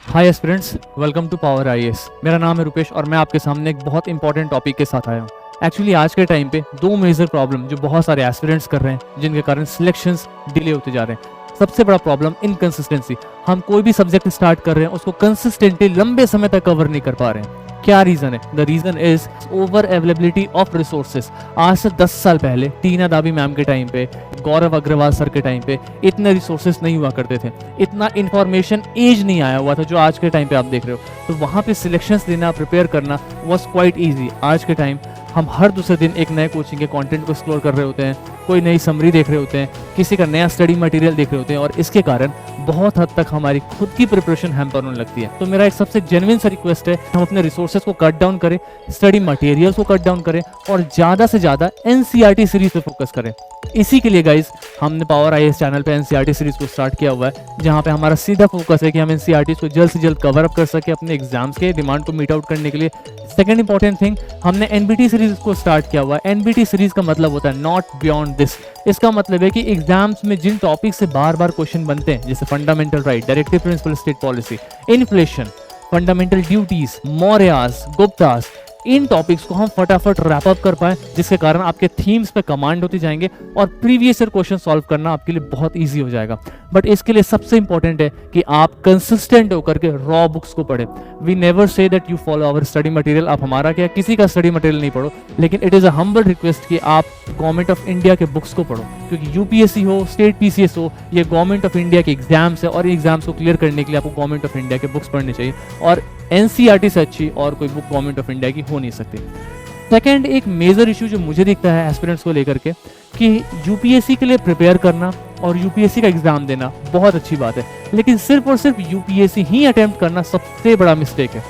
Hi aspirants, welcome to power IAS. मेरा नाम है रुपेश और मैं आपके सामने एक बहुत इंपॉर्टेंट टॉपिक के साथ आया हूँ। एक्चुअली आज के टाइम पे दो मेजर प्रॉब्लम जो बहुत सारे एस्पिरेंट्स कर रहे हैं, जिनके कारण सिलेक्शंस डिले होते जा रहे हैं। सबसे बड़ा प्रॉब्लम इनकंसिस्टेंसी। हम कोई भी सब्जेक्ट स्टार्ट कर रहे हैं, उसको कंसिस्टेंटली लंबे समय तक कवर नहीं कर पा रहे हैं। क्या रीजन है? The reason is over availability of resources. आज से 10 साल पहले टीना दाबी मैम के टाइम पे, गौरव अग्रवाल सर के टाइम पे इतने रिसोर्सेज नहीं हुआ करते थे, इतना इंफॉर्मेशन एज नहीं आया हुआ था जो आज के टाइम पे आप देख रहे हो। तो वहाँ पे सिलेक्शंस देना, प्रिपेयर करना वॉज क्वाइट ईजी। आज के टाइम हम हर दूसरे दिन एक नए कोचिंग के कंटेंट को एक्सप्लोर कर रहे होते हैं, कोई नई समरी देख रहे होते हैं, किसी का नया स्टडी मटेरियल देख रहे होते हैं, और इसके कारण बहुत हद तक हमारी खुद की प्रिपरेशन हैम्पर होने लगती है। तो मेरा एक सबसे जेन्युइन सा रिक्वेस्ट है, हम अपने रिसोर्सेज को कट डाउन करें, स्टडी मटेरियल्स को कट डाउन करें और ज़्यादा से ज़्यादा एनसीईआरटी सीरीज पे फोकस करें। इसी के लिए गाइज हमने पावर आईएएस चैनल पे एनसीईआरटी सीरीज को स्टार्ट किया हुआ है, जहाँ पे हमारा सीधा फोकस है कि हम एनसीईआरटी को जल्द से जल्द कवर अप कर सके अपने एग्जाम्स के डिमांड को मीट आउट करने के लिए। सेकंड इंपॉर्टेंट थिंग, हमने एनबीटी सीरीज को स्टार्ट किया हुआ है। एनबीटी सीरीज का मतलब होता है नॉट बियॉन्ड दिस। इसका मतलब है कि एग्जाम्स में जिन टॉपिक से बार बार क्वेश्चन बनते हैं, जैसे fundamental right, directive principle state policy, inflation, fundamental duties, Mauryas, Guptas, इन टॉपिक्स को हम फटाफट रैप अप कर पाए, जिसके कारण आपके थीम्स पे कमांड होते जाएंगे और प्रीवियस ईयर क्वेश्चन सॉल्व करना आपके लिए बहुत इजी हो जाएगा। बट इसके लिए सबसे इंपॉर्टेंट है कि आप कंसिस्टेंट होकर के रॉ बुक्स को पढ़ें। We never say that you follow our study material. आप हमारा क्या, किसी का स्टडी मटेरियल नहीं पढ़ो, लेकिन it is a humble request कि आप गवर्नमेंट ऑफ इंडिया के बुक्स को पढ़ो, क्योंकि यूपीएससी हो, स्टेट पीसीएस हो, ये गवर्नमेंट ऑफ इंडिया के एग्जाम्स है और एग्जाम्स को क्लियर करने के लिए आपको गवर्नमेंट ऑफ इंडिया के बुक्स पढ़ने चाहिए, और एनसीईआरटी से अच्छी और कोई बुक गवर्नमेंट ऑफ इंडिया की हो नहीं सकती। सेकेंड, एक मेजर इशू जो मुझे दिखता है एस्पिरेंट्स को लेकर के, कि यूपीएससी के लिए प्रिपेयर करना और यूपीएससी का एग्जाम देना बहुत अच्छी बात है, लेकिन सिर्फ और सिर्फ यूपीएससी ही अटेम्प्ट करना सबसे बड़ा मिस्टेक है।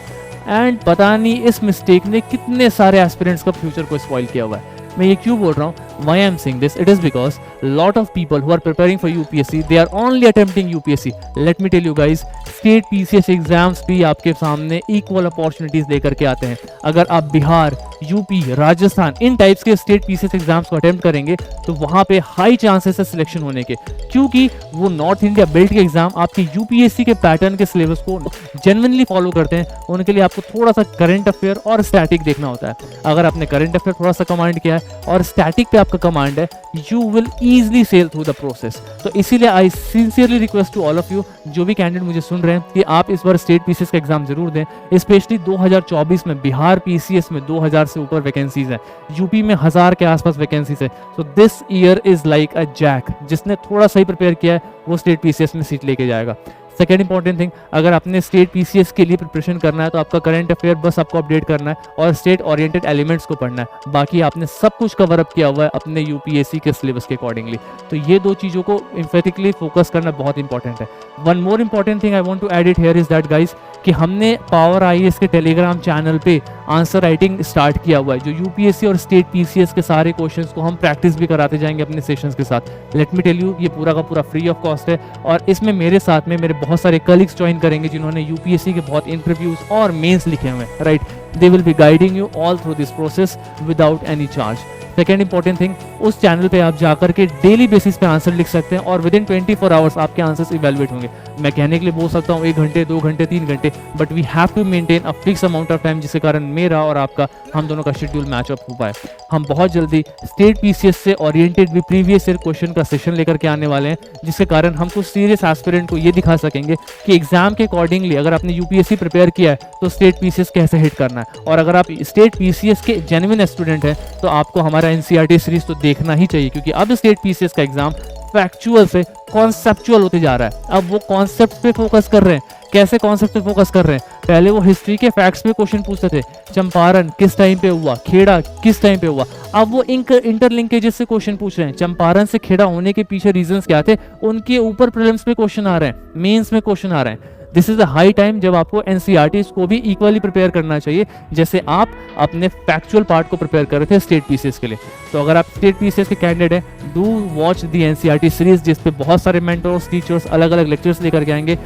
एंड पता नहीं इस मिस्टेक ने कितने सारे एस्पिरेंट्स का फ्यूचर को स्पॉइल किया हुआ है। मैं ये क्यों बोल रहा हूँ? Why I am saying this? It is because lot of people who are preparing for UPSC, they are only attempting UPSC. Let me tell you guys, state PCS exams भी आपके सामने इक्वल अपॉर्चुनिटीज लेकर के आते हैं। अगर आप Bihar, UP, Rajasthan इन types के स्टेट पीसीएस एग्जाम्स को अटेम्प्ट करेंगे तो वहाँ पे हाई चांसेस है सिलेक्शन होने के, क्योंकि वो नॉर्थ इंडिया बेल्ट के एग्जाम आपके यूपीएससी के पैटर्न के सिलेबस को जेन्युइनली फॉलो करते हैं। उनके लिए आपको थोड़ा सा करंट अफेयर और स्टैटिक देखना होता है। अगर आपने करंट अफेयर थोड़ा सा कमांड किया है और स्टैटिक पे आपका कमांड है, you will easily sail through the process. तो इसीलिए I sincerely request to all of you, जो भी कैंडिडेट मुझे सुन रहे हैं, कि आप इस बार स्टेट पीसीएस का एग्जाम जरूर दें। स्पेशली 2024 में बिहार पीसीएस में 2000 से ऊपर वैकेंसीज है, यूपी में 1000 के आसपास वैकेंसीज है। So this year is like a jack, जिसने थोड़ा सा ही प्रिपेयर किया है वो स्टेट पीसीएस में सीट लेके जाएगा। सेकेंड इंपॉर्टेंट थिंग, अगर आपने स्टेट पीसीएस के लिए प्रिपरेशन करना है तो आपका करंट अफेयर बस आपको अपडेट करना है और स्टेट ओरिएंटेड एलिमेंट्स को पढ़ना है। बाकी आपने सब कुछ कवर अप किया हुआ है अपने यूपीएससी के सिलेबस के अकॉर्डिंगली। तो ये दो चीज़ों को इम्फेटिकली फोकस करना बहुत इंपॉर्टेंट है। One more important thing I want to add it here is that guys, कि हमने पावर आईएएस के टेलीग्राम चैनल पे आंसर राइटिंग स्टार्ट किया हुआ है, जो यूपीएससी और स्टेट पीसीएस के सारे क्वेश्चंस को हम प्रैक्टिस भी कराते जाएंगे अपने सेशंस के साथ। लेट मी टेल यू, ये पूरा का पूरा फ्री ऑफ कॉस्ट है, और इसमें मेरे साथ में मेरे बहुत सारे कलीग्स ज्वाइन करेंगे जिन्होंने यूपीएससी के बहुत इंटरव्यूज और मेंस लिखे हुए हैं, right. They will be guiding you all through this process without any charge. Second important thing, उस चैनल पे आप जाकर के डेली बेसिस पे आंसर लिख सकते हैं और विद इन 24 आवर्स आपके आंसर्स इवेलुएट होंगे। मैं कहने के लिए बोल सकता हूँ 1 घंटे, 2 घंटे, 3 घंटे, but we have to maintain a fix amount of time, जिसके कारण मेरा और आपका, हम दोनों का शेड्यूल मैच अप हो पाए। हम बहुत जल्दी स्टेट पीसीएस से ओरिएंटेड भी प्रीवियस ईयर क्वेश्चन का सेशन लेकर के आने वाले हैं, जिसके कारण हम कुछ सीरियस एस्पिरेंट को ये दिखा सकेंगे कि एग्जाम के अकॉर्डिंगली अगर आपने यूपीएससी प्रिपेयर किया है तो स्टेट पीसीएस कैसे हिट करना है, और अगर आप स्टेट पीसीएस के जेन्युइन स्टूडेंट हैं तो आपको हमारा एनसीईआरटी सीरीज तो देखना ही चाहिए, क्योंकि अब स्टेट पीसीएस का एग्जाम फैक्चुअल से कॉन्सेप्चुअल होते जा रहा है। अब वो कॉन्सेप्ट पे फोकस कर रहे हैं। कैसे कॉन्सेप्ट पे फोकस कर रहे हैं? पहले वो हिस्ट्री के फैक्ट्स पे क्वेश्चन पूछते थे, चंपारण किस टाइम पे हुआ, खेड़ा किस टाइम पे हुआ। अब वो इंटरलिंकेजेस से क्वेश्चन पूछ रहे हैं, चंपारण से खेड़ा होने के पीछे रीजंस क्या थे, उनके ऊपर प्रीलिम्स में क्वेश्चन आ रहे हैं, मेंस में क्वेश्चन आ रहे हैं। This is the high time जब आपको एनसीईआरटी को भी इक्वली प्रिपेयर करना चाहिए, जैसे आप अपने फैक्चुअल पार्ट को प्रिपेयर कर रहे थे स्टेट पीसीएस के लिए। तो अगर आप स्टेट पीसीएस के कैंडिडेट हैं, do watch the NCERT series, जिसपे बहुत सारे मेंटर्स, टीचर्स अलग अलग लेक्चर्स लेकर के आएंगे।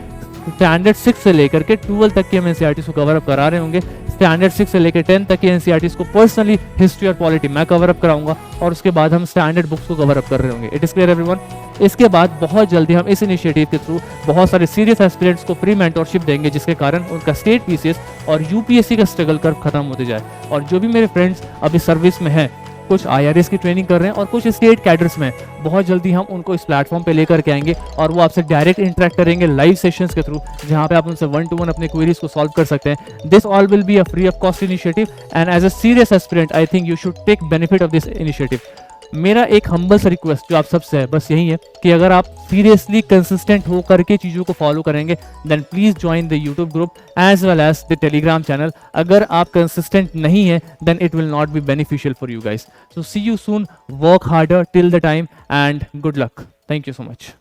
स्टैंडर्ड 6 से लेकर के 12 तक के हम एनसीईआरटी को कवर अप करा रहे होंगे। स्टैंडर्ड 6 से लेकर 10 तक की एनसीईआरटीज को पर्सनली हिस्ट्री और पॉलिटी मैं कवर अप कराऊंगा और उसके बाद हम स्टैंडर्ड बुक्स को कवर अप कर रहे होंगे। It is clear everyone. इसके बाद बहुत जल्दी हम इस इनिशिएटिव के थ्रू बहुत सारे सीरियस एस्पिरेंट्स को फ्री मेंटरशिप देंगे, जिसके कारण उनका स्टेट पीसीएस और यूपीएससी का स्ट्रगल कर्व खत्म होते जाए। और जो भी मेरे फ्रेंड्स अभी सर्विस में हैं, कुछ आईआरएस की ट्रेनिंग कर रहे हैं और कुछ स्टेट कैडर्स में, बहुत जल्दी हम उनको इस प्लेटफॉर्म पे लेकर के आएंगे और वो आपसे डायरेक्ट इंटरेक्ट करेंगे लाइव सेशंस के थ्रू, जहां पे आप उनसे 1-to-1 अपने क्वेरीज को सॉल्व कर सकते हैं। This all will be a free of cost initiative and as a serious aspirant I think you should take benefit of this initiative. मेरा एक हम्बल सा रिक्वेस्ट जो आप सबसे है बस यही है कि अगर आप सीरियसली कंसिस्टेंट हो करके चीज़ों को फॉलो करेंगे then please join the YouTube group as well as the Telegram channel. अगर आप कंसिस्टेंट नहीं है then it will not be beneficial for you guys. So see you soon, work harder till the time and good luck. Thank you so much.